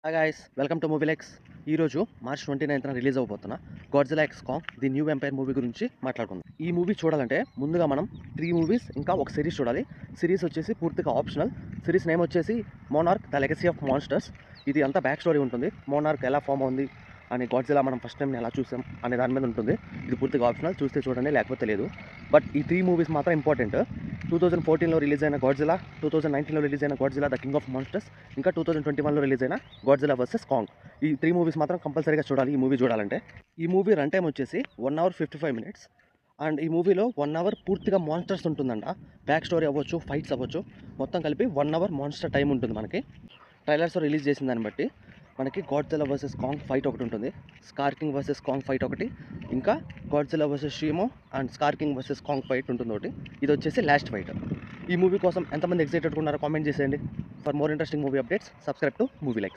Hi guys, welcome to Movielex. ఈరోజు March 29న release అవబోతున్న Godzilla x Kong the new empire movie గురించి మాట్లాడుకుందాం. ఈ మూవీ చూడాలంటే ముందుగా మనం 3 మూవీస్ ఇంకా ఒక సిరీస్ చూడాలి. సిరీస్ వచ్చేసి పూర్తిగా ఆప్షనల్. సిరీస్ నేమ్ వచ్చేసి monarch the legacy of monsters. ఇది అంతా బ్యాక్ స్టోరీ ఉంటుంది. మోనార్క్ ఎలా ఫామ్ అవుంది అని, గాడ్జిల్లా మనం ఫస్ట్ టైం ఎలా చూసాం అనే దాని మీద ఉంటుంది. ఇది పూర్తిగా ఆప్షనల్, చూస్తే చూడండి లేకపోతే లేదు. బట్ ఈ 3 మూవీస్ మాత్రం ఇంపార్టెంట్. 2014లో రిలీజ్ అయిన గాడ్జిల్లా, 2019లో రిలీజ్ అయిన Godzilla the king of monsters, ఇంకా 2021లో రిలీజ్ అయిన గాడ్జిల్లా వర్సెస్ కాంగ్. ఈ 3 మూవీస్ మాత్రం కంపల్సరీగా చూడాలి ఈ మూవీ చూడాలంటే. ఈ మూవీ రన్ టైం వచ్చేసి 1 అవర్ 55 మినిట్స్. అండ్ ఈ మూవీలో 1 అవర్ పూర్తిగా మాన్స్టర్స్ ఉంటుందంట. బ్యాక్ స్టోరీ అవ్వచ్చు, ఫైట్స్ అవ్వచ్చు, మొత్తం కలిపి 1 అవర్ మాన్స్టర్ టైం ఉంటుంది మనకి. ట్రైలర్స్ రిలీజ్ చేసిన దాన్ని బట్టి మనకి గాడ్జిల్లా వర్సెస్ కాంగ్ ఫైట్ ఒకటి ఉంటుంది, Scar King versus Kong fight ఒకటి, ఇంకా Godzilla versus Shimo and Scar King versus Kong fight ఉంటుంది ఒకటి. ఇది వచ్చేసి లాస్ట్ ఫైట్. ఈ మూవీ కోసం ఎంతమంది ఎక్సైటెడ్గా ఉన్నారో కామెంట్ చేసేయండి. For more interesting movie updates, subscribe to movie likes.